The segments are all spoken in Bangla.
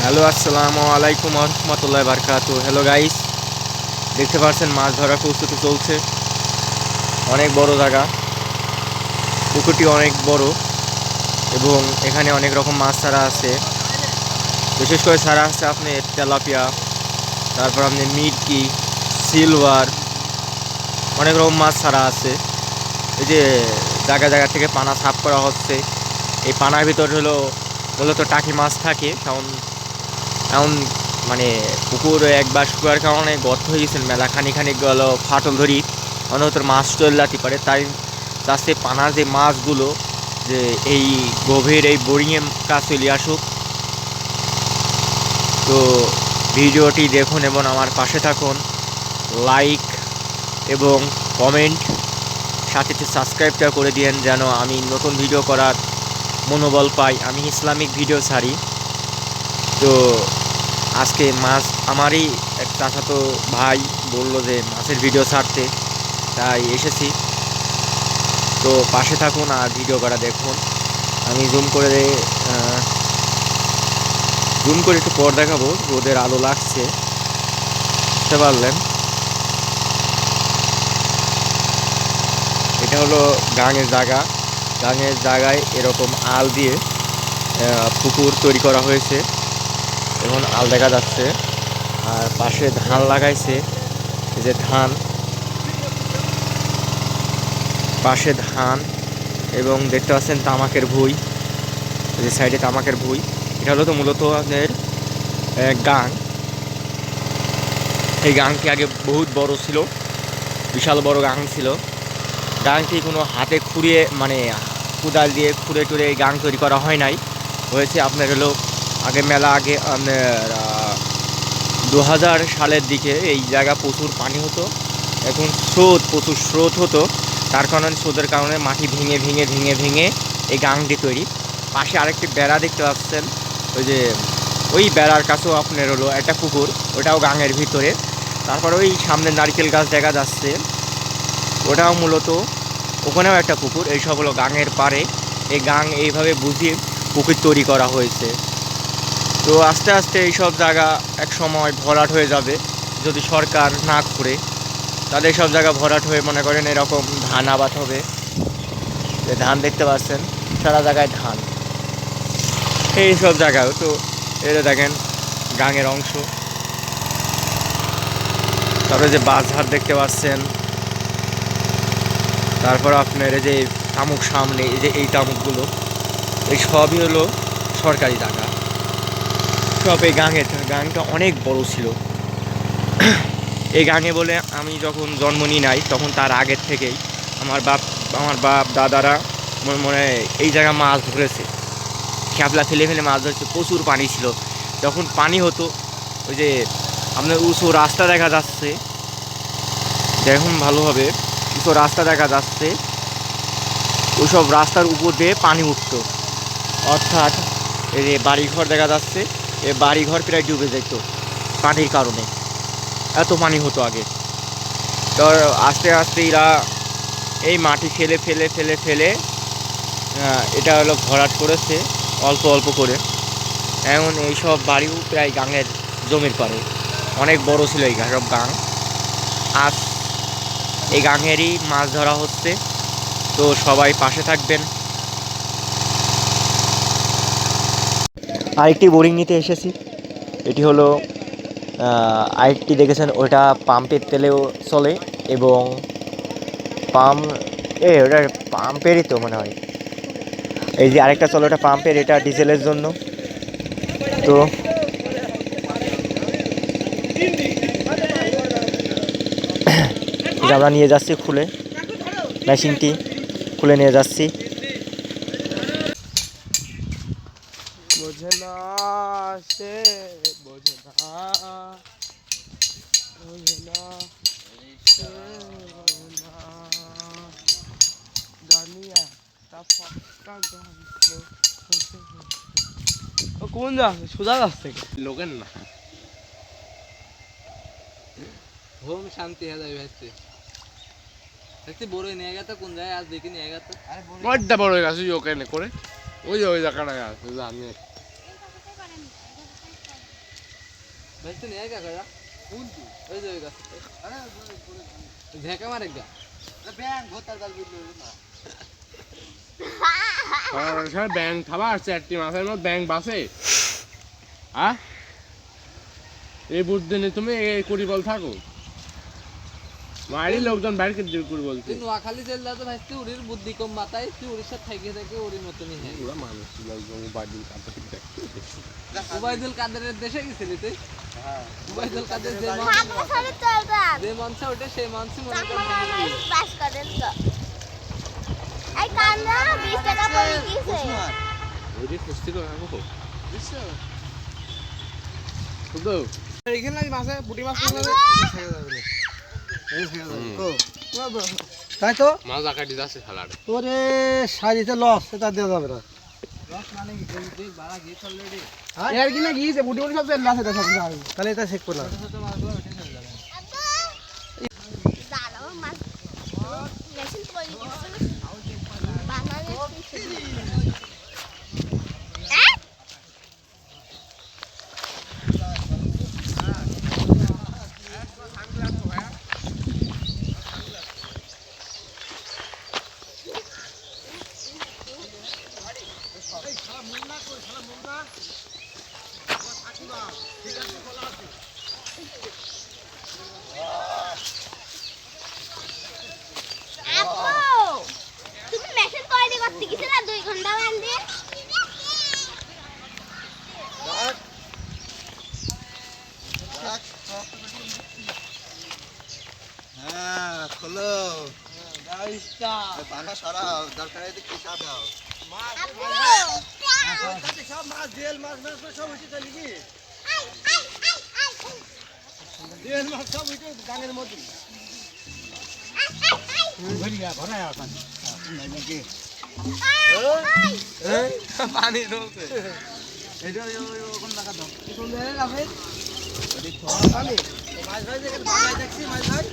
হ্যালো, আসসালামু আলাইকুম রহমতুল্লাহ বারকাতু। হ্যালো গাইস, দেখতে পাচ্ছেন মাছ ধরার প্রস্তুতি চলছে। অনেক বড় জায়গা, পুকুরটি অনেক বড় এবং এখানে অনেক রকম মাছ ছাড়া আছে। বিশেষ করে ছাড়া আছে আপনি তেলাপিয়া, তারপর আপনি মিরকি, সিলভার, অনেক রকম মাছ ছাড়া আছে। এই যে জায়গা জায়গা থেকে পানা সাফ করা হচ্ছে। এই পানার ভিতর হলো মূলত টাকি মাছ থাকে। কারণ এমন মানে পুকুর একবার শুকার কারণে গর্ত হয়ে গেছেন, মেলা খানি খানি গেল ফাটল ধরি অনন্তর মাছ চল্লাতে পারে। তাই চাষে পানার যে মাছগুলো যে এই গভীর এই বোরিংয়ে কাজ চলে আসুক। তো ভিডিওটি দেখুন এবং আমার পাশে থাকুন। লাইক এবং কমেন্ট, সাথে সাবস্ক্রাইবটা করে দিয়েন যেন আমি নতুন ভিডিও করার মনোবল পাই। আমি ইসলামিক ভিডিও ছাড়ি। তো আজকে মাছ আমারই এক চাচাতো ভাই বলল যে মাছের ভিডিও ছাড়তে, তাই এসেছি। তো পাশে থাকুন আর ভিডিও করা দেখুন। আমি জুম করে একটু পর দেখাবো, রোদের আলো লাগছে, বুঝতে পারলেন। এটা হলো গাঙের জায়গা। গাঙের জায়গায় এরকম আল দিয়ে পুকুর তৈরি করা হয়েছে এবং আল দেখা যাচ্ছে। আর পাশে ধান লাগাইছে, এই যে ধান, পাশে ধান এবং দেখতে পাচ্ছেন তামাকের ভুঁই, এই যে সাইডে তামাকের ভুঁই। এটা হলো তো মূলত আপনার গাং। এই গাংটি আগে বহুত বড় ছিল, বিশাল বড় গাং ছিল। গাংটি কোনো হাতে খুঁড়িয়ে মানে কোদাল দিয়ে খুঁড়ে টুড়ে এই গাং তৈরি করা হয় নাই। হয়েছে আপনার হলো আগে মেলা আগে আপনার 2000 সালের দিকে এই জায়গা প্রচুর পানি হতো। এখন প্রচুর স্রোত হতো। তার কারণে স্রোতের কারণে মাটি ভেঙে ভেঙে ভেঙে ভেঙে এই গাংটি তৈরি। পাশে আরেকটি বেড়া দেখতে পাচ্ছেন, ওই যে ওই বেড়ার কাছেও আপনার হলো একটা পুকুর, ওটাও গাঙের ভিতরে। তারপর ওই সামনে নারকেল গাছ দেখা যাচ্ছে, ওটাও মূলত ওখানেও একটা পুকুর। এইসব হলো গাঙের পাড়ে। এই গাং এইভাবে বুঝিয়ে পুকুর তৈরি করা হয়েছে। তো আস্তে আস্তে এইসব জায়গা এক সময় ভরাট হয়ে যাবে যদি সরকার না করে। তাদের সব জায়গা ভরাট হয়ে মনে করেন এরকম ধান আবাদ হবে। যে ধান দেখতে পাচ্ছেন, সারা জায়গায় ধান। এই সব জায়গায় তো এটা দেখেন গাঙের অংশ। তারপরে যে বাঁশঝাড় দেখতে পাচ্ছেন। তারপর আপনার এই যে তামুক সামনে, এই যে এই তামুকগুলো, এই সবই হলো সরকারি জায়গা। সব এই গাঙটা অনেক বড় ছিল। এই গাঙে বলে আমি যখন জন্ম নিই নাই তখন তার আগের থেকেই আমার বাপ দাদারা মনে এই জায়গা মাছ ধরেছে। ক্যাবলা ফেলে ফেলে মাছ ধরেছে, প্রচুর পানি ছিল। যখন পানি হতো ওই যে আপনার উঁচু রাস্তা দেখা যাচ্ছে, দেখুন ভালোভাবে, উঁচু রাস্তা দেখা যাচ্ছে, ওইসব রাস্তার উপর দিয়ে পানি উঠতো। অর্থাৎ এই যে বাড়িঘর দেখা যাচ্ছে, এই বাড়িঘর প্রায় ডুবে যেত পানির কারণে, এত পানি হতো আগে। তো আস্তে আস্তে এরা এই মাটি ফেলে ফেলে ফেলে ফেলে এটা হলো ভরাট করেছে অল্প অল্প করে। এখন এইসব বাড়িও প্রায় গাঙের জমির পারে। অনেক বড় ছিল এই সব গাং। আজ এই গাঙেরই মাছ ধরা হচ্ছে। তো সবাই পাশে থাকবেন। আরেকটি বোরিং নিতে এসেছি। এটি হলো আরেকটি দেখেছেন, ওটা পাম্পের তেলেও চলে এবং পাম্প ওটা পাম্পেরই তো মনে হয়। এই যে আরেকটা চলে, ওটা পাম্পের, এটা ডিজেলের জন্য। তো আমরা নিয়ে যাচ্ছি খুলে, মেশিনটি খুলে নিয়ে যাচ্ছি। বোঝে না সে, বোঝে না, বোঝে না সে, বোঝে না, জানি একটা পাক্কা গান। ও কোন যাচ্ছে? সোজা যাচ্ছে লোকের না, হোম শান্তি হয়ে যাবে ভাবছি। দেখতে বড় নিয়ে গেছে কোন জায়গায়, আজ দেখি নিয়ে গেছে বড়টা বড় হয়ে গেছে ওখানে করে। ওই যে ওই জায়গাটা আছে জানি। ভাইতে নিয়ে গা করা কোন কি ওই যে ওই গাছে আরে ঝেকা মারে গা ব্যাং ভোতার গাল বুঝলো না আর ব্যাং খাবা আর চারটি মাছের মধ্যে ব্যাং বাসে হ্যাঁ এই বুঝতে নেই তুমি এই কুড়ি বল থাকো মারি লোকজন বাইরে কুড়ি বলছে তুই নোয়াখালী জেল দাও তো ভাই তুই উড়ির বুদ্ধি কম মাথায় তুই উড়িষ্যার থেকে থেকে উড়ির মতনই হ্যাঁ পুরো মানুষ মোবাইল কাটতে দেখতে উবাইদুল কাদেরের দেশে গেছিলি তুই হ্যাঁ উবাইদুল কাদের যে মঞ্চে ওঠে সেই মঞ্চে মনে কর পাস করেন তো এই কান্দা 20 টাকা পড়ে গিয়েছে ওই যে ফেস্টিভ রাখো বুঝছো তো এইখানে লাগি মাছে পুঁটি মাছ কিনলে তাই তো মাছ আকাটি যাচ্ছে খালাড়ে তোরে সারিতে লস সেটা দেওয়া যাবে না রস মানে কি তুই বাড়া গিয়েছ অলরেডি এর কি না গিয়েছে বুটি বুটি সব লাস এটা সব তাহলে এটা চেক করলাম ছোট ছোট মাছগুলো ওঠে চলে যাবে দাঁড়াও মাছ মেশিন পড়ে গিয়েছে বানানে তুমি মেশিন পড়ে করতে গেছিলে 2 ঘন্টা বান্দে হ্যাঁ খোলো গাইসটা পানা সরাও দরকার হলে কি দাও সব মাছ জেল মাছ মাছ সব উঠে চলি কি জেল মাছ সব উঠে গাঙের মধ্যে পানি ঢোকে এটা কোন টাকা দাও কোন জায়গায় যাবে মাছ ভাই দেখেন বাংলায় দেখছি মাছ ভাই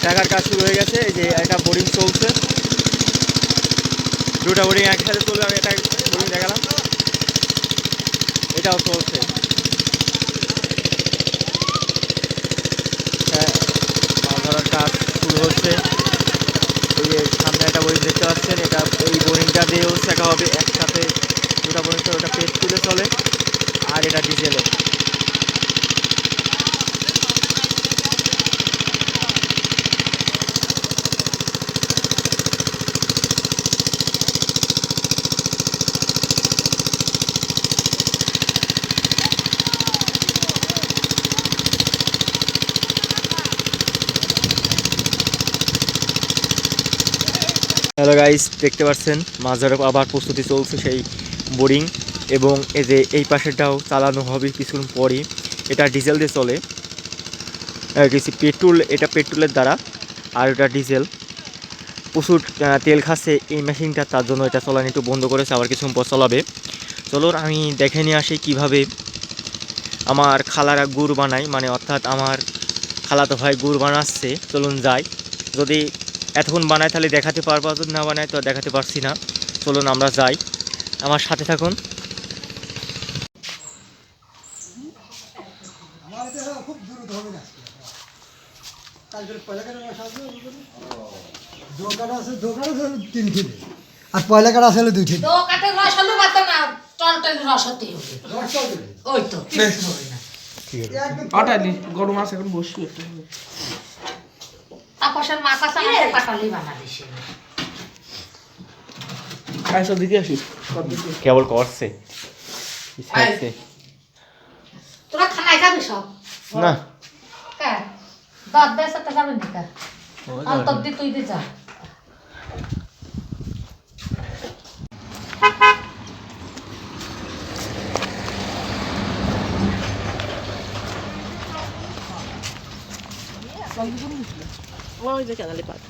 টাকার কাজ শুরু হয়ে গেছে এই যে একটা বোরিং চলছে দুটা বোরিং একসাথে চলবে আমি একটা বোরিং দেখালাম এটাও চলছে হ্যাঁ মাছ ধরার কাজ শুরু হচ্ছে এই যে সামনে একটা বোরিং দেখতে পাচ্ছেন এটা এই বোরিংটা দিয়েও শেখা হবে একসাথে দুটা বোরিং ওটা পেট তুলে চলে আর এটা ডিজেলে হ্যালো গাইস দেখতে পাচ্ছেন মাছ ধরার আবার প্রস্তুতি চলছে সেই বোরিং এবং এই যে এই পাশেরটাও চালানো হবে কিছুক্ষণ পরই এটা ডিজেল দিয়ে চলে কিছু পেট্রোল এটা পেট্রোলের দ্বারা আর এটা ডিজেল প্রচুর তেল খাচ্ছে এই মেশিনটা তার জন্য এটা চলানো একটু বন্ধ করেছে আবার কিছুক্ষণ পর চলাবে চলো আমি দেখে নিয়ে আসি কীভাবে আমার খালারা গুড় বানায় মানে অর্থাৎ আমার খালাতো ভাই গুড় বানাচ্ছে চলুন যাই যদি এতক্ষণ বানায় তাহলে দেখাতে পারবো যদি না বানায় তো দেখাতে পারছি না চলুন আমরা যাই আমার সাথে থাকুন খুব দূর হবে না কালকে পয়লা কাটা দোকান আছে 3 কিলো আর পয়লা কাটা আছে 2 কিলো তো কাটে রস হলো বাতো না টলটল রস হতে হবে ওই তো আটালি গরু মাছ এখন বসবি একটু তাপসের মাথা চালাতে পাটালি বানা দিছে আইসা দিকে আসিস কেবল করছে তোরা খানায় খাবি সব না কে দাঁত বেসা তো খাবেন না আর তবদি তুই দি যা ওই যে কেনালি পাত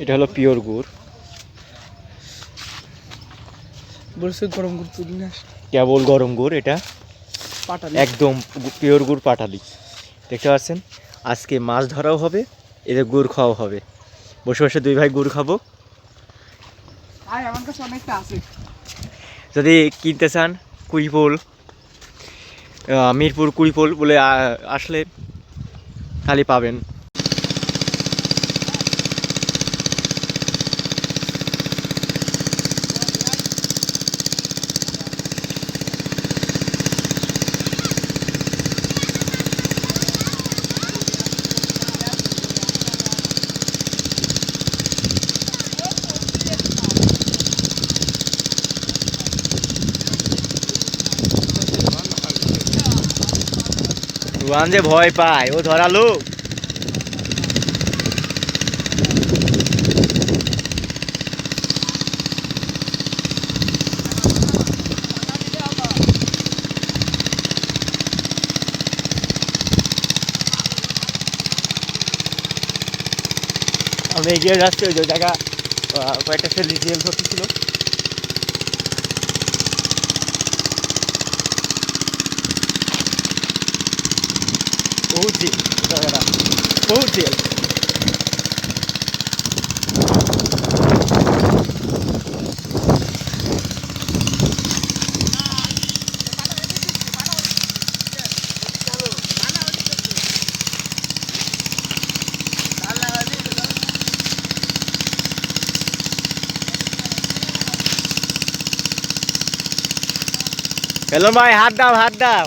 এটা হলো পিওর গুড়, বলছে গরম গুড় তুলি না কেবল গরম গুড়, এটা পাটালি একদম পিওর গুড় পাটালি। দেখতে পাচ্ছেন আজকে মাছ ধরাও হবে, এদের গুড় খাওয়াও হবে। বসে বসে দুই ভাই গুড় খাবো। আয় আমার কাছে অনেকটা আছে। যদি কিনতে চান কুড়িপোল, মিরপুর কুড়িপোল বলে আসলে খালি পাবেন। রুয়ান যে ভয় পায়, ও ধরালো। আমি এগিয়ে যাচ্ছি, ওই যে জায়গা কয়েকটা ছেলে জেল ধরতেছিল। বহুত জেল জায়গাটা, বহুত জেল। হ্যালো ভাই, হাত দাও, হাত দাও,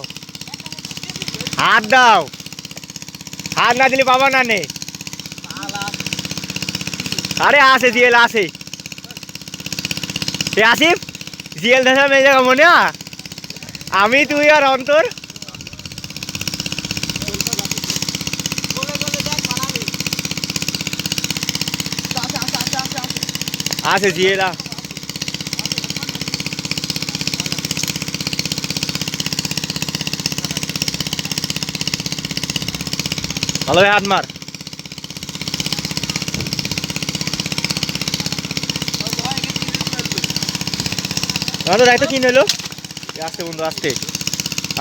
হাত দাও। হাত না দিলে পাবা না নে। আরে আসে জিএল আসে, সে আসিফ জিএল ধরা এই জায়গা মনে হয় আমি তুই আর অন্তর। আসে জিএল ভালো, হাত মার। দায়িত্ব কি নিল? আস্তে বন্ধু, আস্তে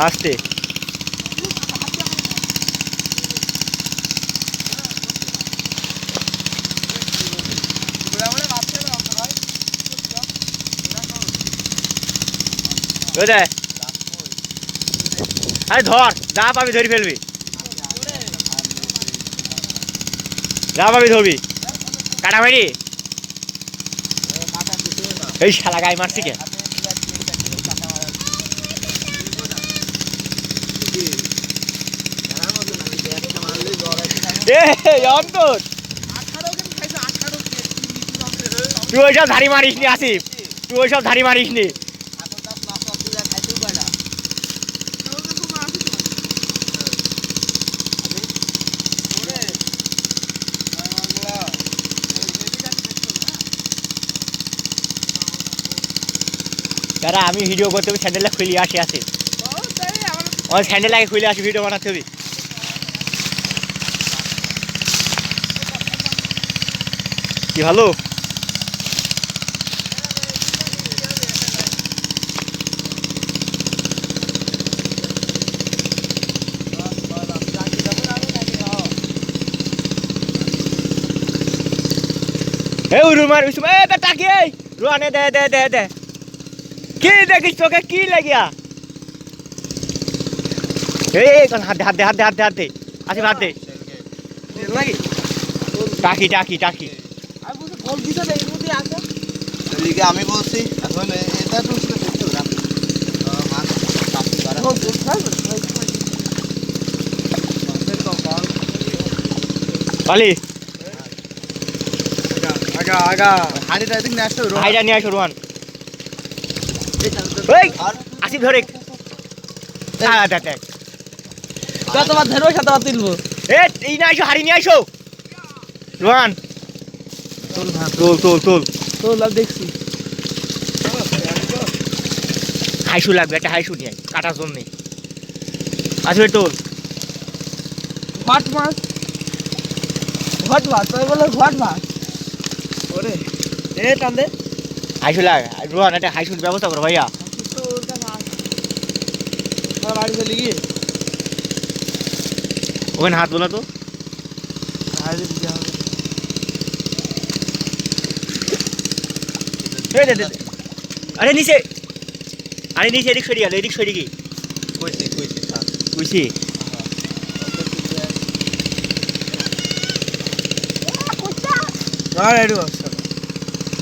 আস্তে। আরে ধর, যা পাবি ধরে ফেলবি, যা পাবি ধরবি। কাটা ভাই এই শালা গায়ে মারছি কে? অন্তর তুই ওইসব ধারি মারিস নি আসিফ, তুই ওইসব ধারি মারিস নি। দাঁড়া আমি ভিডিও করতে হবে, স্যান্ডেলটা খুলে আসি আসি, আমার স্যান্ডেল আগে খুলে আসি, ভিডিও বানাতে হবে। কি ভালো রুমার টাকি রুয়ানে দে দে দে দে। কি দেখিস তোকে কি লাগিয়া? এই হাত দে হাত দে হাত দে হাত দে হাত দে আসিফ, হাত দে। টাকি টাকি টাকি আমি বলছি এখন এটা তো পালি আগা আগা হাড়িটা এদিক নিয়ে আসো, হাইডা নিয়ে আসো রোহান। আসিফ ধরে কতবার ধরবো শতবার তুলবো। এই না আসো, হাড়ি নিয়ে আসো রোহান। তোল তোল তোল তোল দেখছি। হাইসু লাগবে, একটা হাইসু নিয়ে কাটার জন্য। আসবে তোল। ঘট মাছ, ঘট মাছ, তাই বলে ঘট মাছ। হাইসু লাগ রোহান একটা হাইসুর ব্যবস্থা করো ভাইয়া ওখানে হাত বোলা তো এই দে, দে, দে। আরে নিচে এদিক সরি গেল এদিক সরি কি কইছি বুঝছি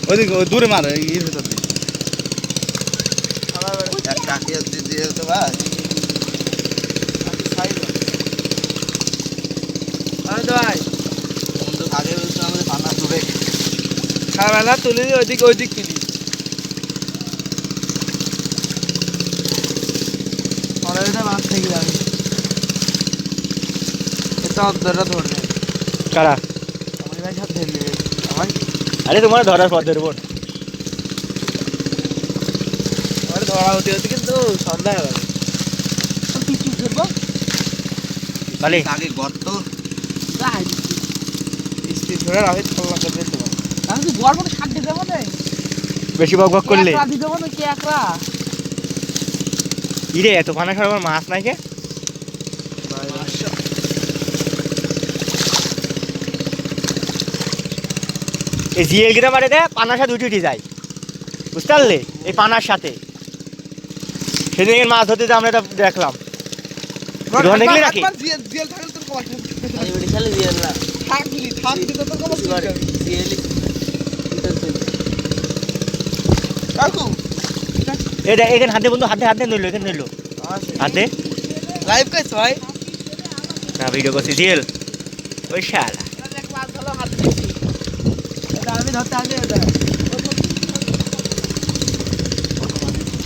ওইদিকে ওই দূরে মারে এর ভিতর দিয়ে এক টাকিয়া দিয়ে তো ভাই বন্ধু আগে বলছো আমাদের পানা দূরে খারাপ তুলি ওইদিক তুলি মাছ থেকে যাবে এটা অর্ধটা ধরবে কারা আমার ভাই সাথে ধরবে আমার আরে তোমার ধরার পর ধরবো আমার ধরা হতে হতে কিন্তু সন্ধ্যা হয়ে গেল পিছু ধরবো খালি আগে গর্ত যাই স্পিড ধরে রাখে পাল্লা করে দিতে পারবো আমি কি গড় মতো ছাড় দিতে পারবো না বেশি বক বক করলে একরা দিতে পারবো কি একরা ইরে এত পানা খাবার মাছ নাই কে এই জিএল গিরা মারে দে পানার সাথে উঠে যায় বুঝতে পারলে এই পানার সাথে সেদিন মাছ ধরতে যে আমরা এটা দেখলাম রোহন দেখলি নাকি জিএল থাকলে তোর কমাই আমি বলি খালি জিএল না থাকলি তো তোর কমাই জিএল কাকু এই দেখ এখানে হাতে বন্ধু হাতে নইলো এখানে নইলো হাতে লাইভ কইছ ভাই না ভিডিও করছি জিএল ওই শালা এক মাছ ধরলো হাত দিছি এটা আমি ধরতে আগে এটা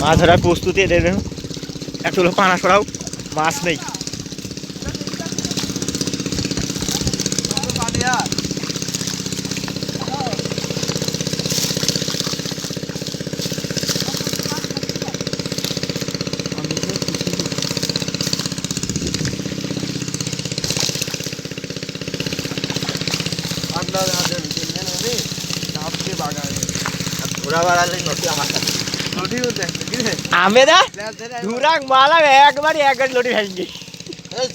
মাছ ধরার প্রস্তুতি এদের একটা হলো পানা সরাও মাছ নেই পানিয়া ঘোরা বাড়ালে নদী আমার কাছে আমি দা ধুরাং মালা একবারই এক গাড়ি লটি ভাঙি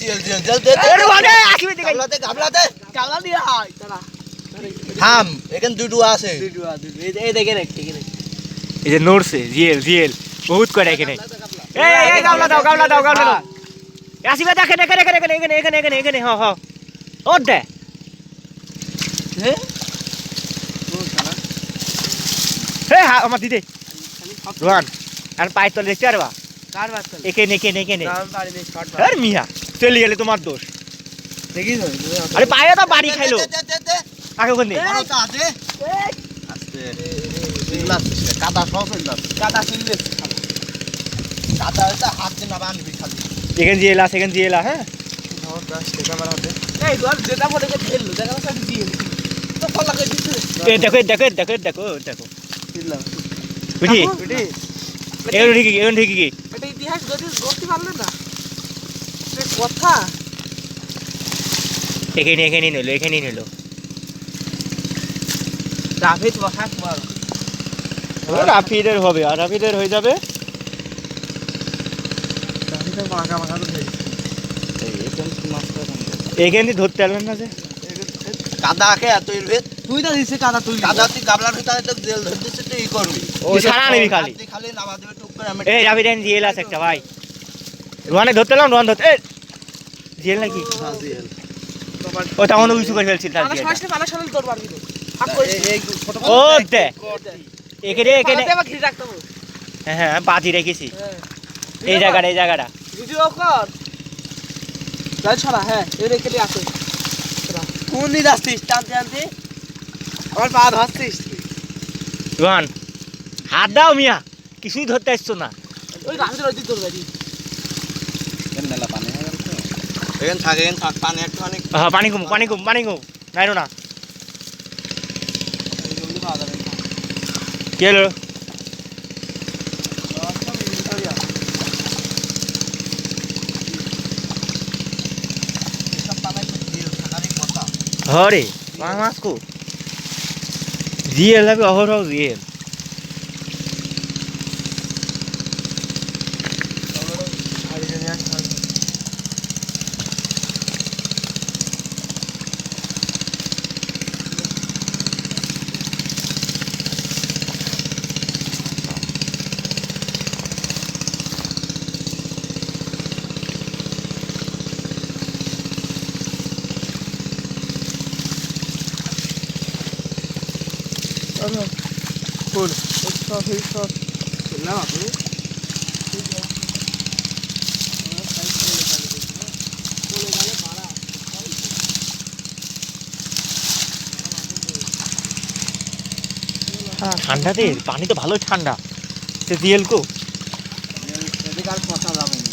জেল জেল জেল দে এর মানে আকিবে দিকে গাবলাতে কালা দিয়া হয় তারা থাম এখানে দুটো আছে এই দেখেন ঠিক আছে এই যে নড়ছে জিএল বহুত করে এখানে এই গাবলা দাও আসিবে দেখে এখানে হ ওর দে হে আমার দিদে রোহান আর পায়ের তলে দেখতে পারবা কার বাত চল এখানে আমি পারি নি শর্ট আর মিয়া চলে গেলে তোমার দোষ দেখিস আরে পায়ে তো বাড়ি খাইলো আগে ওখানে আছে আস্তে সিল্লাস কাদা সব সিল্লাস কাটা চিনলে কাদা এটা হাত দিয়ে না বানবি খালি এখানে জিএল হ্যাঁ ধর 10 টাকা আমার হাতে এই ধর যেটা পড়ে গেছে খেললো দেখা সব দিয়ে তো ফল লাগে দিছে এই দেখো দিলাম বুঝি বুঝি এখন ঠিক কি এটা ইতিহাস যদি গলতি পারলে না সে কথা এখানে নিলো রাফিদ বসাক বল রাফিদের হবে আর রাফিদের হয়ে যাবে রাফিদের মাখা তো ধরে এখানে ধরতে পারবেন না যে কাদা আকে এত ইরবে তুই তো দিছে কাদা তুই কাদা তুই গাবলার ভিতরে তো জেল ধরে দিছিস তুই ই করবি তুই সারা নিবি খালি তুই খালি নামা দিবে টুক করে আমি এই রাফিদ এখানে জিএল আছে একটা ভাই রোহানে ধরতে রোহান ধরতে জিএল নাকি জেল ও তখন উঁচু করে ফেলছিল তার পানা জিএল সরাসরি পানা সরাল তোর পারবি তো হাত করিস এই ছোট ও দে এখানে পানাতে আবার ঘি রাখতে হবে হ্যাঁ বাজি রেখেছি হ্যাঁ এই জায়গাটা ভিডিও কর যাই ছড়া হ্যাঁ এই রেখে দিয়ে আসে কোন দিন আসছিস টানতে আমার পা ধরছিস রোহান হাত দাও মিয়া কিছুই ধরতে আসছো না ওই গাছের ওই দিক তোর বাড়ি কেন মেলা পানি হয়ে গেল এখানে থাক পানি একটু অনেক হ্যাঁ পানি কম নাইরো না জলদি পাওয়া যাবে কি হলো সব পানি তো জেল থাকারই কথা হরে মাছ কো জিএল হবে অহরহ জিএল। ঠান্ডা দে, পানি তো ভালোই ঠান্ডা। সে জিএল কো এদিকে আর কথা যাবে না।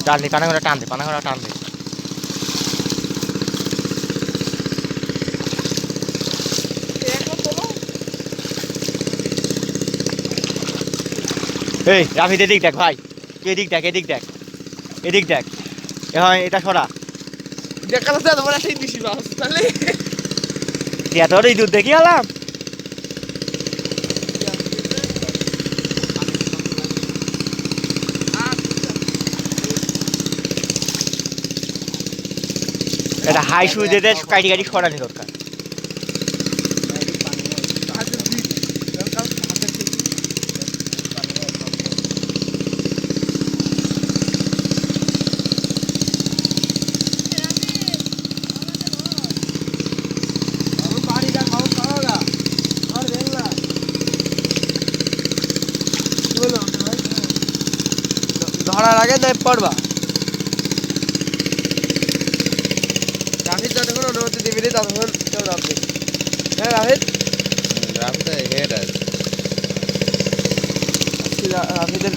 টান দে, পানা করে টান দে, পানা করে টান দে। এই রাফিদ এদিক দেখ ভাই, এদিক দেখ, এদিক দেখ, এদিক দেখ। এখন এটা সরা দেখা যাচ্ছে তোমার সেই বেশি মাছ তাহলে এতটাই দুধ দেখি আলাম। এটা হাই সুইচে দিয়ে কাটি কাটি সরানি দরকার। ধরার আগে দেখ পড়বা রাফিদ যতক্ষণ অনুমতি দিবি রে ততক্ষণ কেউ নামবে। হ্যাঁ রাফিদ, রামটা হেড আছে। রাফিদের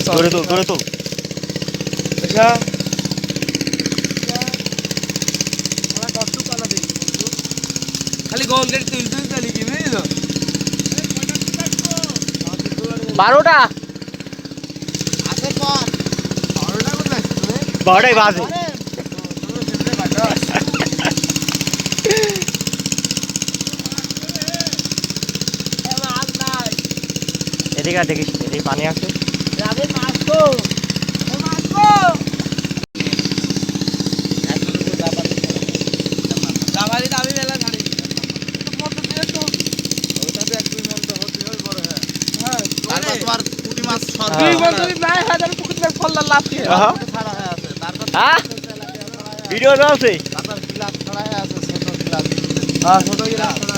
ধরে তোল, ধরে তোল। খালি গোল গেট তুলতে চলি কি বুঝলো 12টা আসের পর 12টা কোথায় আছে তুমি 12টাই বাজে। এদিকে আর দেখিস, এদিকে পানি আছে। রাফিদ মাছ তো মাছ তো রাবারি দাবি মেলা ছাড়ি মত দিয়ে তো ওটাতে এক দুই মন তো হতে হবে বড়। হ্যাঁ হ্যাঁ তারপর তোমার পুঁটি মাছ সরবে। দুই বছর নাই হাজার পুকুর থেকে ফল লাভ কি আহা, ছাড়া হয়ে আছে। তারপর হ্যাঁ ভিডিও চলছে। তারপর গিলাস ছাড়া হয়ে আছে, ছোট গিলাস। হ্যাঁ ছোট গিলাস না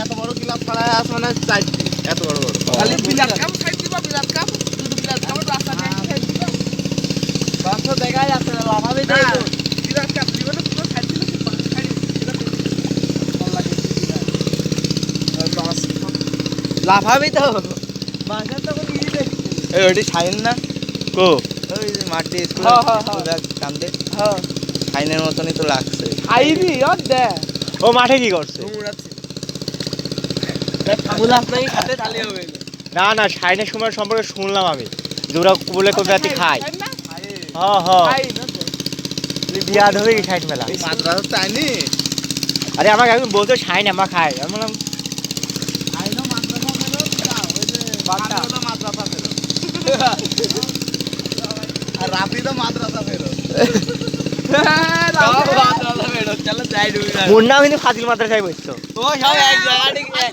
এত বড় গিলাস ছাড়া হয়ে আছে মানে 4টি এত বড় বড়। খালি বিলাস কাপ সাইড দিবা বিলাস কাপ শুধু বিলাস কাপ রাস্তা দিয়ে সাইড দিবা বাস তো দেখা যাচ্ছে না লাভাবে দেই তো বিলাস কাপ দিবা না পুরো সাইড দিলে কি পাঁচ সাইড ফল লাগে লাভাবে তো বাসা তো কোন ইয়ে দেখছি এই ওটি শাইন না কো ওই যে মাটি স্কুল হ্যাঁ, হ্যাঁ, হ্যাঁ। কান্দে হ্যাঁ শাইনের মতনই তো লাগছে। আইবি ওর দে ও মাঠে কি করছে? ঘুরাচ্ছে মুলাস নাই খাতে ঢালি হবে না না, শাইনের সময় সম্পর্কে শুনলাম আমি যে ওরা বলে কোন জাতি খায়। হ্যাঁ হ্যাঁ, খাই না বিয়া ধরে কি শাইন মেলা। মাদ্রাসা চাইনি আরে আমাকে একজন বলতো শাইন আমার খায়, আমি বললাম আইনো মাদ্রাসা ফেরত যাও ওই যে বাটা। তো মাদ্রাসা ফেরত আর রাফি তো মাদ্রাসা ফেরত। চলো যাই ডুবি মোর নাম কিন্তু ফাজিল মাদ্রাসায় বসছো। ও সব এক জায়গায়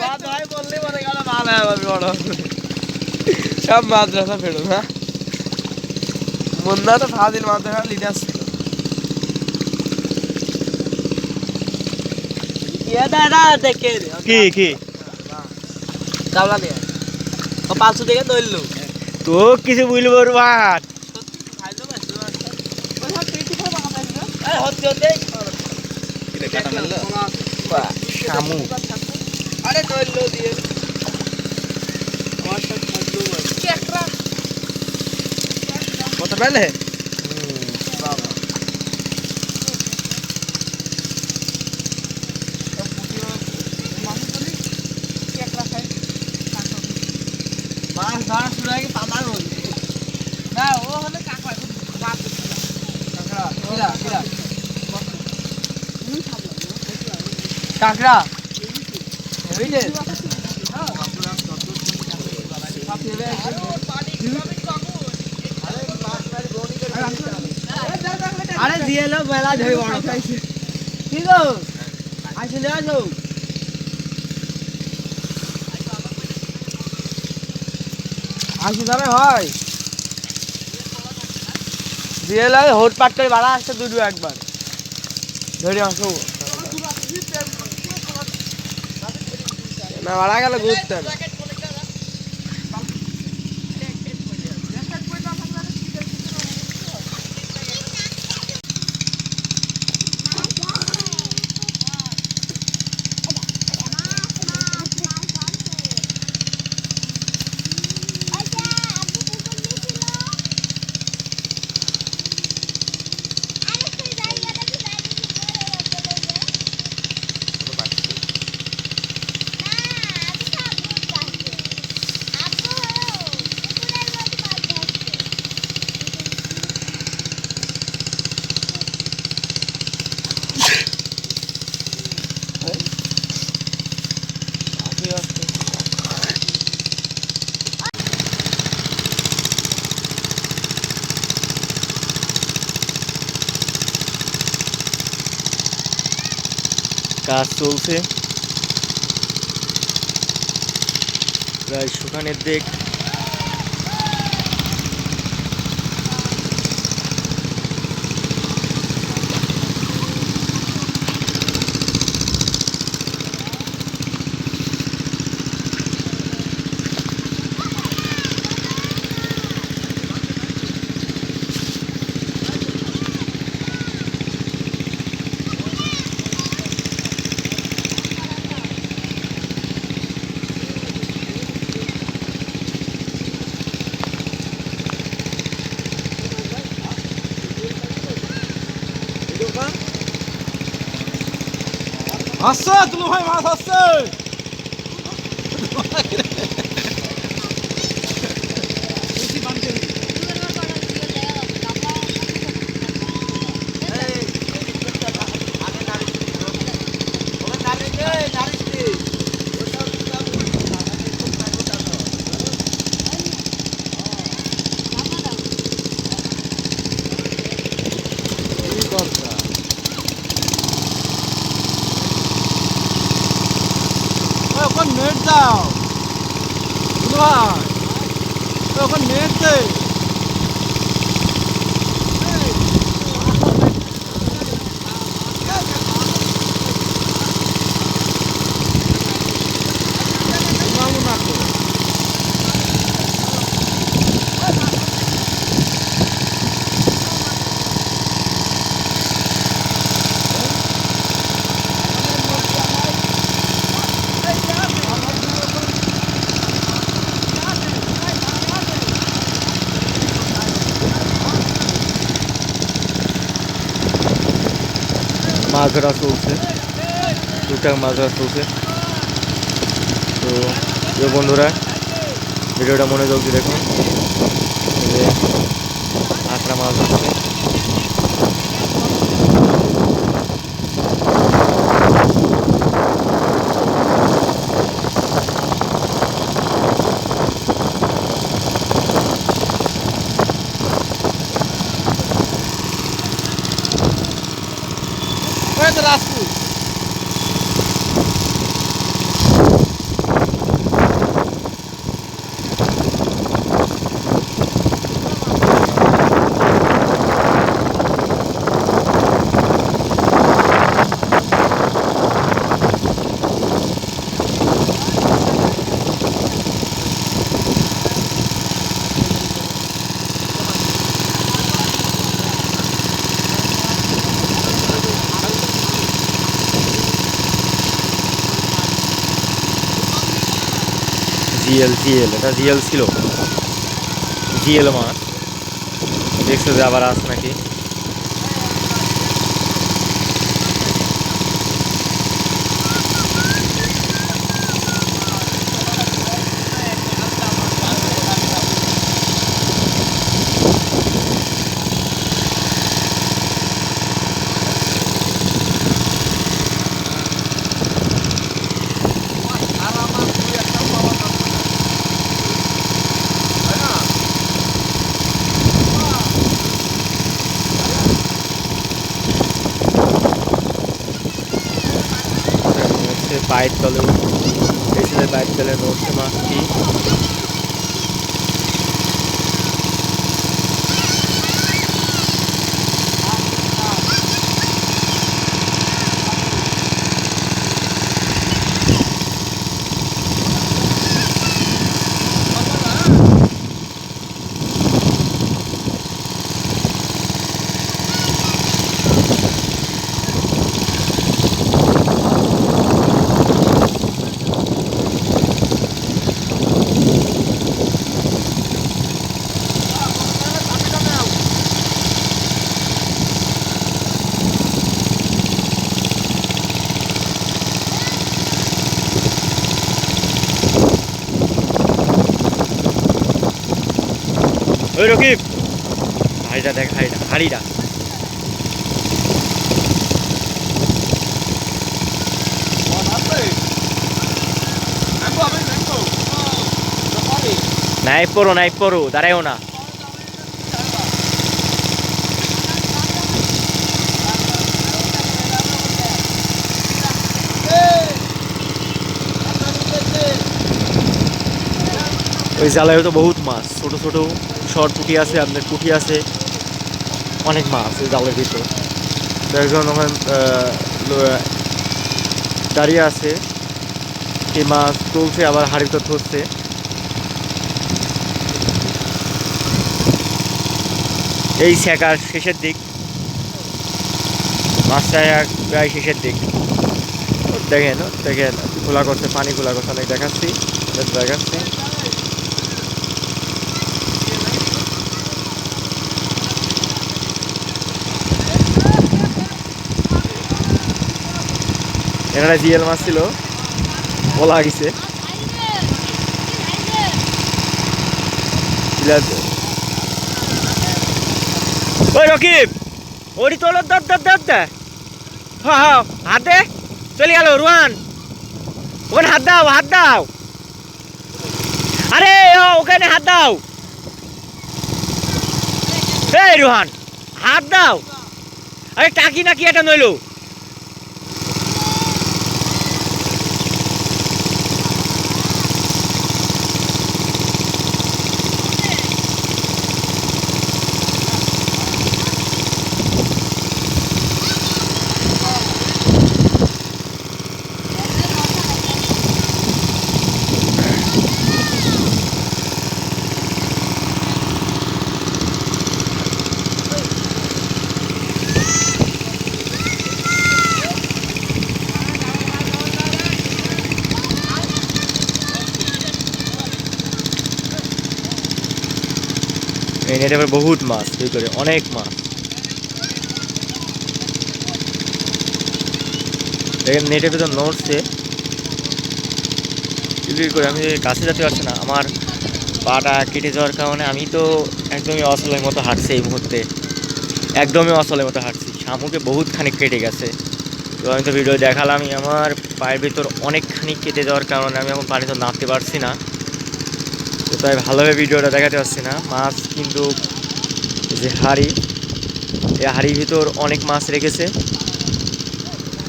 বাদ হয় বললে মনে গেল ভালো হবে বড় সব মাদ্রাসা ফেরো না মুন্না তো ফাজিল মাদ্রাসা লিডার ছিল ইয়া দাদা দেখে কি কি দাওলা দিয়ে ও 500 টাকা দইলো তো কিছু বলবো বাট খাইলো বাস ওই সব পেটি করে বাবা এই হতে হতে কিরে কাটা মেললো শামু আরে দইলো দিয়ে আমার সব খাইলো বাস কি একটা কত পেলে বাবা মাছ ধরা শুরু হয়ে গেছে আমার বলছে না ও হলে কাকা কাকড়া বুঝলে আরে দিয়ে লো বেলা ধরে বড় খাইছে কি গো আসলে আসো আসি যাবে হয় দিয়ে লাগে হোট পাট করে বাড়া আসতে দুটো একবার ধরে আসো না বাড়া গেল ঘুরতে কাজ চলছে প্রায় শুকানের দিক আসছে তুলু ভাই মাছ আসছে ওখানে নেট দাও তুলু ভাই ওখানে নেট দে মাছ ধরা চলছে টুকটাক মাছ ধরা চলছে তো যে বন্ধুরা ভিডিওটা মনোযোগ দিয়ে দেখুন আটটা মাছ ধরছে জিএল এটা জিএল ছিল জিএল মাছ দেখছো যে আবার আস নাকি পায়ের তলে, এই ছেলের পায়ের তলে নড়ছে মাছটি। ওই রকিব, হাড়িটা দেখ, হাড়িটা নাইপ পড়ো দাঁড়ায়ও না। ওই জালায় তো বহুত মাছ, ছোট ছোট শর্ট পুঁটি আছে, আপনার পুঁটি আছে, অনেক মাছ ওই জালের ভিতর। তো একজন ওখানে দাঁড়িয়ে আছে, সে মাছ তুলছে আবার হাড়িতে ধরছে। এই শেখার শেষের দিক, মাছটা প্রায় শেষের দিক। দেখেন খোলা করছে, পানি খোলা করছে, অনেক দেখাচ্ছি। এনারা জিএল মাছ ছিল, ওলা গেছে। ওই রকিব, ওরি তোল দে, হ্যাঁ হাত দে, চলে গেল রুহান, ওখানে হাত দাও, আরে ওখানে হাত দাও, এই রুহান হাত দাও, আরে টাকি নাকি এটা নইলো। এই নেটে বহুত মাছ, ভিতরে অনেক মাছ। দেখেন নেটের ভিতর নড়ছে করে, আমি কাছে যেতে পারছি না, আমার পাটা কেটে যাওয়ার কারণে আমি তো একদমই অচলের মতো হাঁটছি এই মুহূর্তে, একদমই অচলের মতো হাঁটছি। শামুকে বহুতখানি কেটে গেছে, তো আমি তো ভিডিও দেখালামই, আমার পায়ের ভিতর অনেকখানি কেটে যাওয়ার কারণে আমি এখন পানিতে নামতে পারছি না, তো তাই ভালোভাবে ভিডিওটা দেখাতে পারছি না। মাছ কিন্তু যে হাড়ি, এই হাড়ির ভিতর অনেক মাছ রেখেছে,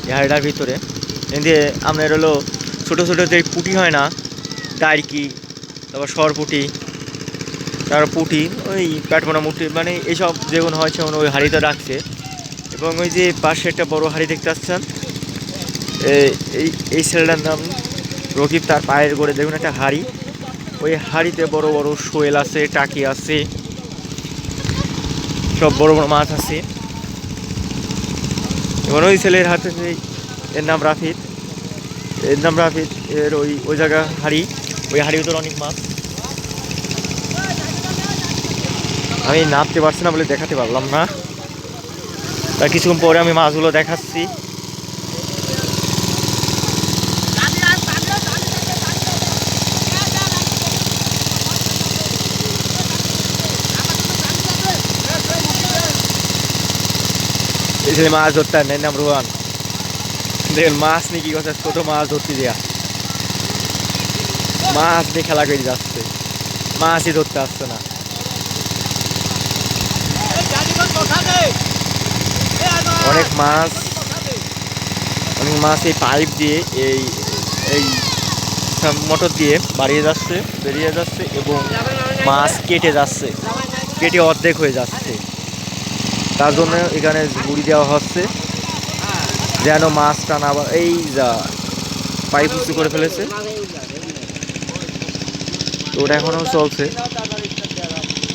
এই হাড়িটার ভিতরে। এদিকে আপনার হলো ছোটো ছোটো যে পুঁটি হয় না, টার্কি, তারপর সরপুঁটি, তারপর পুঁটি, ওই কাঠমোনা মুটি, মানে এইসব যেগুলো হয় সেগুলো ওই হাড়িতে রাখছে। এবং ওই যে পাশে একটা বড় হাড়ি দেখতে পাচ্ছেন, এই ছেলেটার নাম রকিব, তার পায়ের গোড়ে দেখুন একটা হাড়ি, ওই হাড়িতে বড় বড় শোয়েল আছে, টাকি আছে, সব বড় বড় মাছ আছে। এবং ওই ছেলের হাতে এর নাম রাফিদ, এর ওই জায়গা হাড়ি, ওই হাড়ির ভিতরে অনেক মাছ। আমি নামতে পারছি না বলে দেখাতে পারলাম না, তার কিছুক্ষণ পরে আমি মাছগুলো দেখাচ্ছি। এই ছেলে মাছ ধরতে নেই, নাম রোহান। দেখেন মাছ নিয়ে কি কথা, ছোট মাছ ধরতে দেয়া, মাছ নিয়ে খেলা করে যাচ্ছে, মাছই ধরতে আসছে না। অনেক মাছ এই পাইপ দিয়ে এই এই মোটর দিয়ে বেরিয়ে যাচ্ছে এবং মাছ কেটে যাচ্ছে, কেটে অর্ধেক হয়ে যাচ্ছে। তার জন্য এখানে গুড়ি দেওয়া হচ্ছে যেন মাছটা না এই যা পাইপ উঁচু করে ফেলেছে। তো ওটা এখনো চলছে,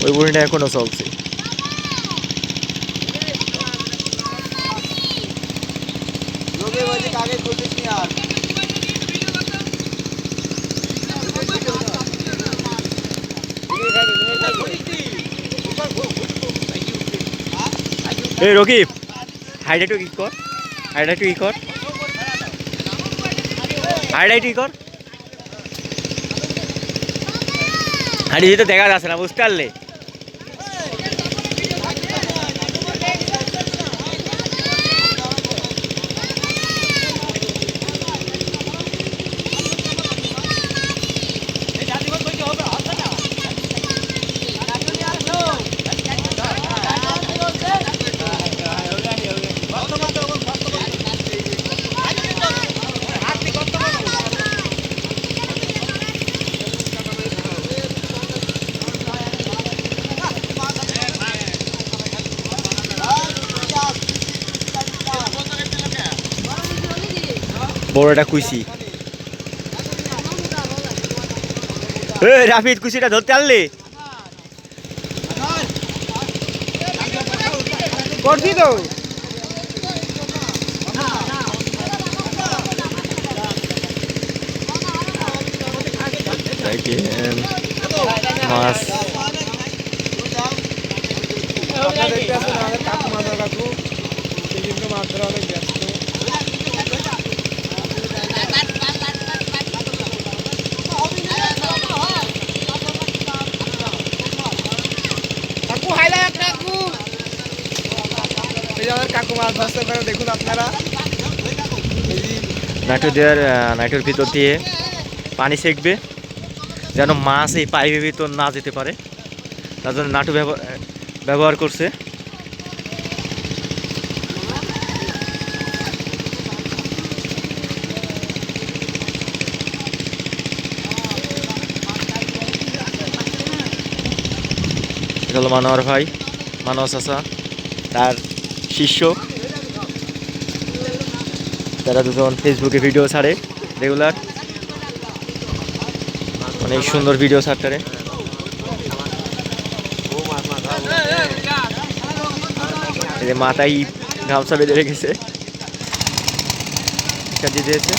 ওই বুড়িটা এখনো চলছে। এই রকিব, হাইডা একটু ই কর, হাইডা একটু ই কর, হাইডা একটু ই কর। হাইডি তো দেখা যাচ্ছে না, বুঝতে পারলে? বড়টা কুইসি। রাফিদ, কুইসিটা ধরতে পারলি? করছি তো। মাছ দেখতে আসুন আমাদের কাকু মাদার কাকু, কিন্তু মাছ ধরা অনেক ব্যস্ত। কাকু হাইলাইট কাকু, এই যে আমাদের কাকু মাছ ধরতে পারে, দেখুন আপনারা। নাইটের ভিতর দিয়ে পানি সেঁকবে যেন মাছ এই পাইপের ভিতর না যেতে পারে, তার জন্য নাটু ব্যবহার করছে। এটা হলো মানোয়ার ভাই, মানোয়ার চাচা, তার শিষ্য। তারা দুজন ফেসবুকে ভিডিও ছাড়ে রেগুলার, অনেক সুন্দর ভিডিও ছাড়তে। মাথায় গামছা বেঁধে রেখেছে, দিয়েছে।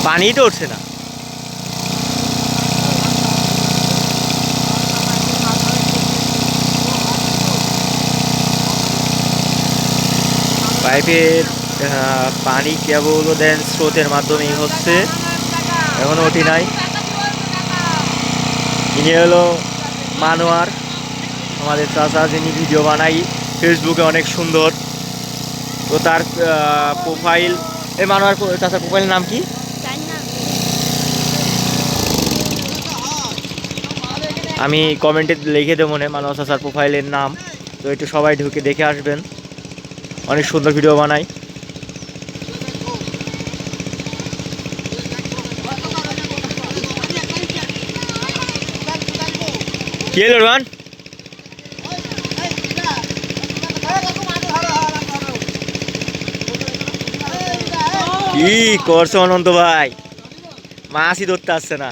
পানি তো উঠছে না। পাইপের পানি কেবল দেন স্রোতের মাধ্যমেই হচ্ছে, এখনো ওঠি নাই। ইনি হলো মানোয়ার, আমাদের চাচা, যিনি ভিডিও বানাই ফেসবুকে অনেক সুন্দর। তো তার প্রোফাইল, এই মানোয়ার চাচার প্রোফাইলের নাম কি? আমি কমেন্টে লিখে দেবো মনে মানোয়ার চাচার প্রোফাইলের নাম। তো একটু সবাই ঢুকে দেখে আসবেন, অনেক সুন্দর ভিডিও বানাই। কি হলো রোহান? কি করছো অনন্ত ভাই? মাছই ধরতে আসছে না।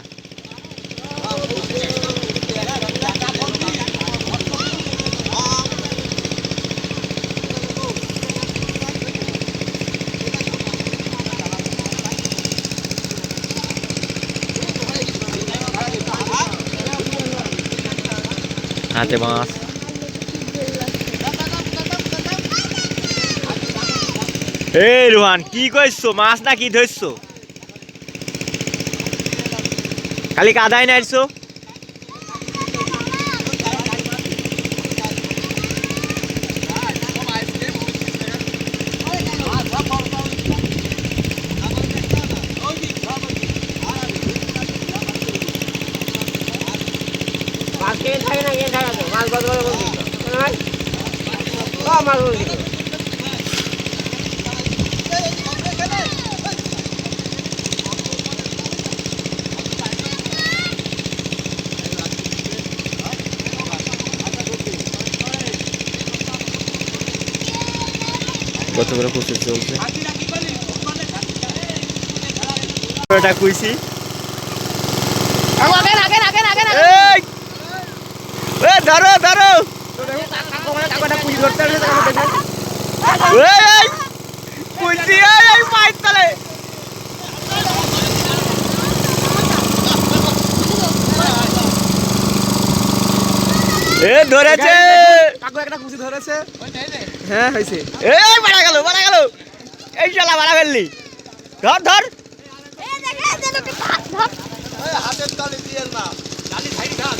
হাতে মাছ। এই রোহান, কি কইছো? মাছ না কি ধরছো? খালি কাদায় নাইছো। আমার কত করে প্রচুর চলছে এটা কইছি এই এ ধরো ধরো কাকাটা পুঁজি ধরতে হবে এই কইছি এই মাইর তলে এ ধরেছে কাকু একটা কুচি ধরেছে হ্যাঁ হয়েছে এই মারা গেল এই শালা মারা ফেললি ধর ধর হাতের তালি দিয়ে না তালি ভাই ধান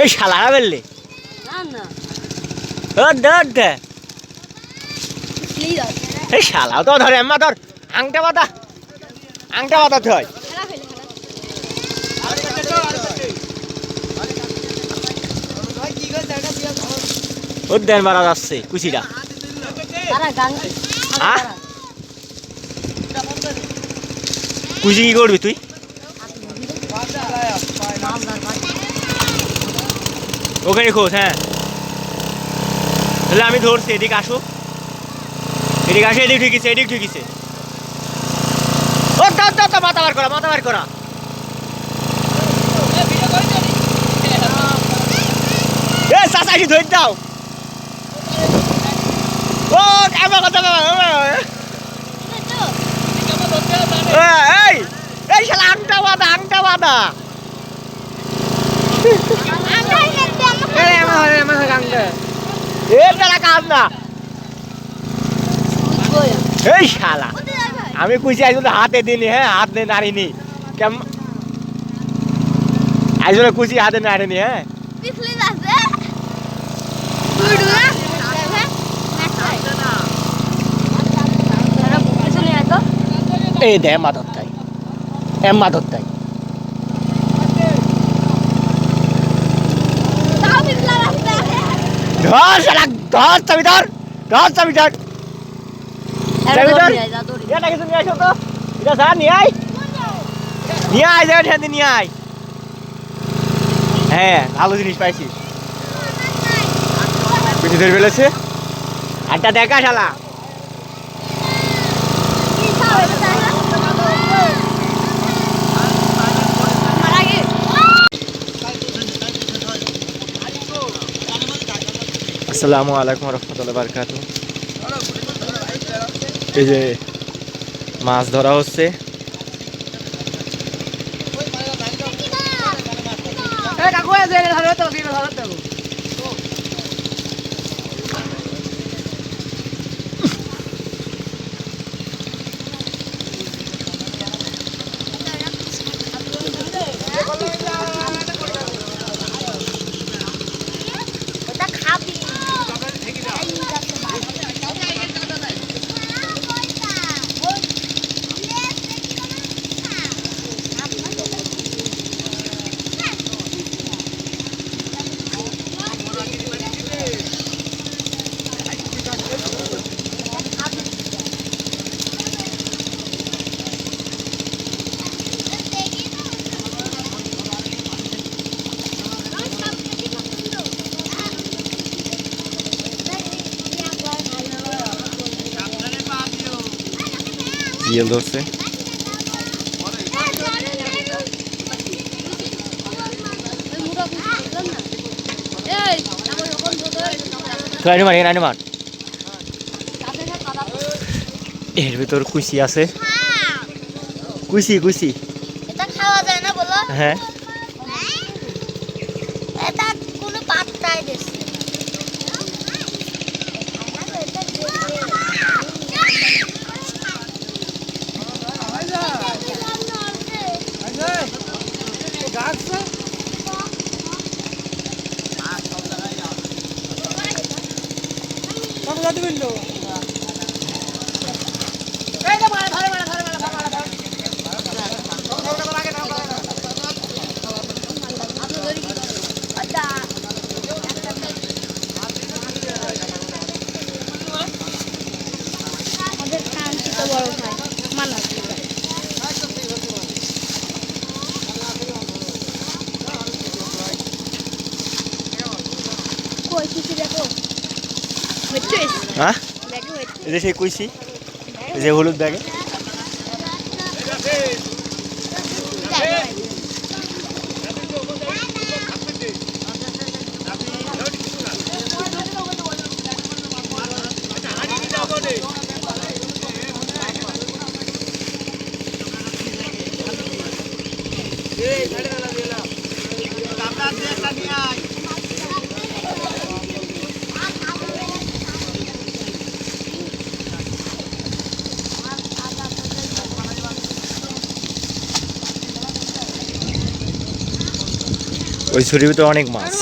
এই শালা মারা ফেললি না না ধর ধর ধর প্লিজ এই শালা তো ধরে এম্মা ধর আংটা বাতা থয় খেলা ফেলে উদ্যান মারা যাচ্ছে কুচিটা তারা গান আহ কুচি কি করবি তুই ওখানে খোঁজ হ্যাঁ তাহলে আমি ধরছি এদিকে আসো এদিক ঠুকিছে ও দাও মাথা বার করা এ চাচাই ধরে দাও ও আমার কথা এই শালা আংটা বাঁধা এ তারা কাজ না এই শালা আমি কুচি আইজ হাতে দিনি হ্যাঁ হাত দিয়ে নাড়িনি কেমন আইজ কুচি হাতে নাড়িনি হ্যাঁ পিছলে যাচ্ছে বুড়ুয়া পিছনে আয় তো এই দে মাদতটাই তাও পিছলা রাস্তা ধর শালা ধর চাবি ধর চাবি ধর এটা কিছু নিয়ে আসো তো এটা স্যার নিয়ে আয় যাবে ঠেন নিয়ে আয় হ্যাঁ ভালো জিনিস পাইছি কিছু ধরে ফেলেছে আটটা দেখা শালা আসসালামু আলাইকুম রহমতুল্লাহ বারকাতু এই যে মাছ ধরা হচ্ছে কাকু ধরো তো ওটা খাবি জিয়েল ধরছে রানি মার এর ভিতর কুচি আছে কুচি এটা খাওয়া যায় না বলো হ্যাঁ এটা কোনো পাত্তাই দিচ্ছে হচ্ছে হ্যাঁ ব্যাগে হচ্ছে এই যে সেই কইছি এই যে হলুদ ব্যাগে ওই ছড়ির ভিতরে অনেক মাছ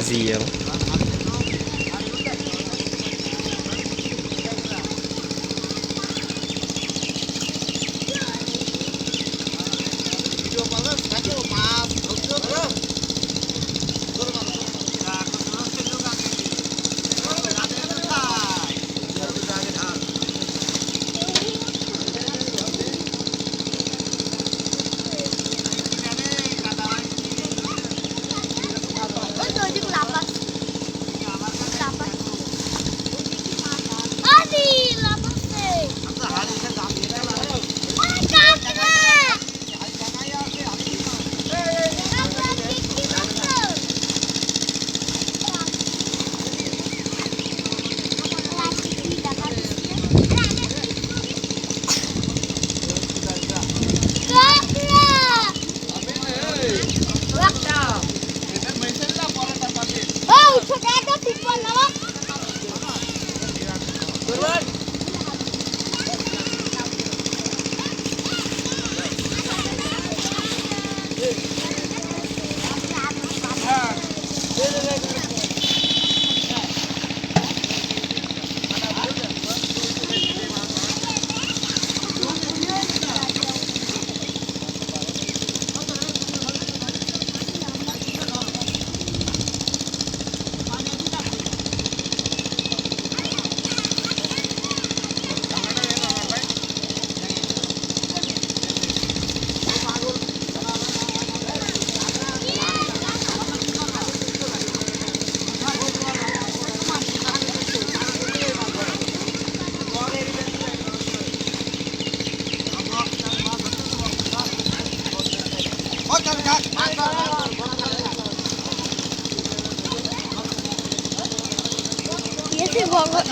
জিএল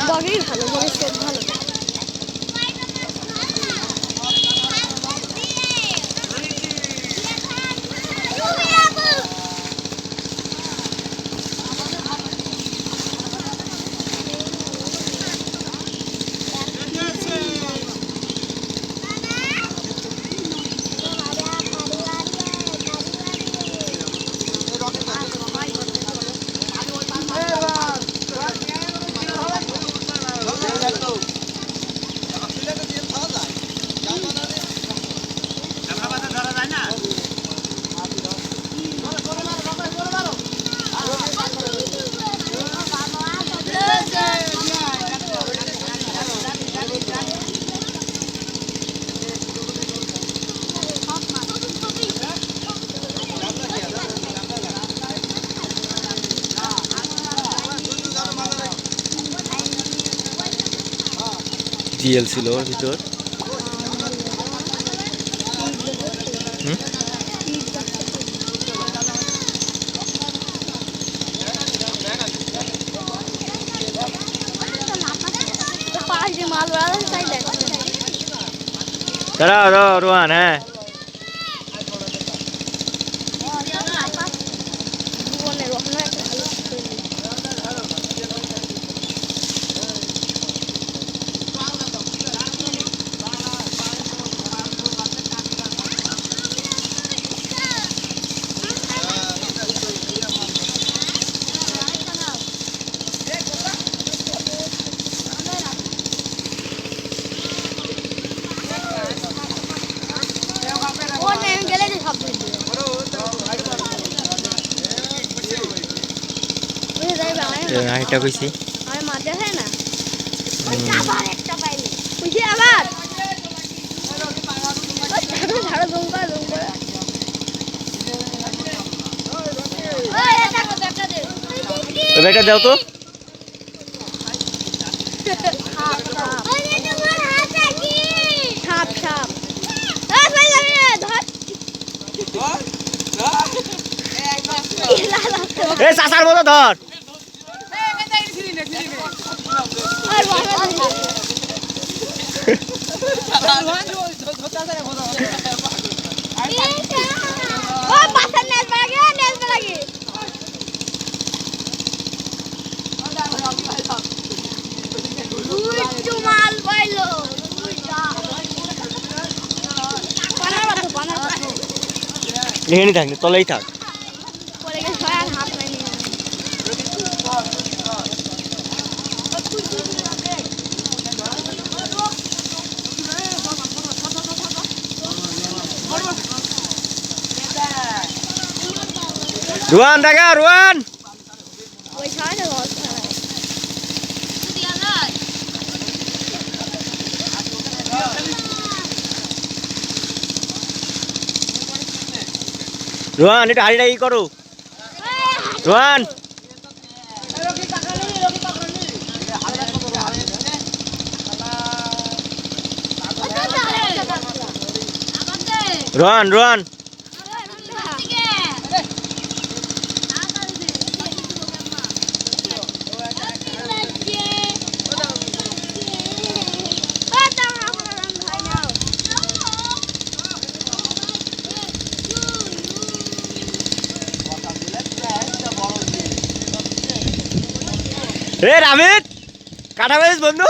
বগেই ভালো বগের সব ভালো জিএল ছিল ওর ভিতর দাঁড়াও রোহান হ্যাঁ আরেকটা কইছি আর মাঝে হয় না ওই আবার একটা পাইনি বুঝি আবার ঝাড়ু ঝাড়ু দুঙ্গা দুঙ্গা ওই এটা দেখা দে ওই ব্যাগটা দাও তো ছাপ ছাপ ভাই লাগে ধর এ চাচার মতো ধর মাল পাইলো এখানে থাক তলেই থাক পরে গেছে আর হাত নাই রুয়ান দেখা রুয়ান ওই ছাড়া লস রুয়ান এটা হাড়িটা ই করো রুয়ান রুয়ান রুয়ান এ রামিত কাটা বেশ বন্ধু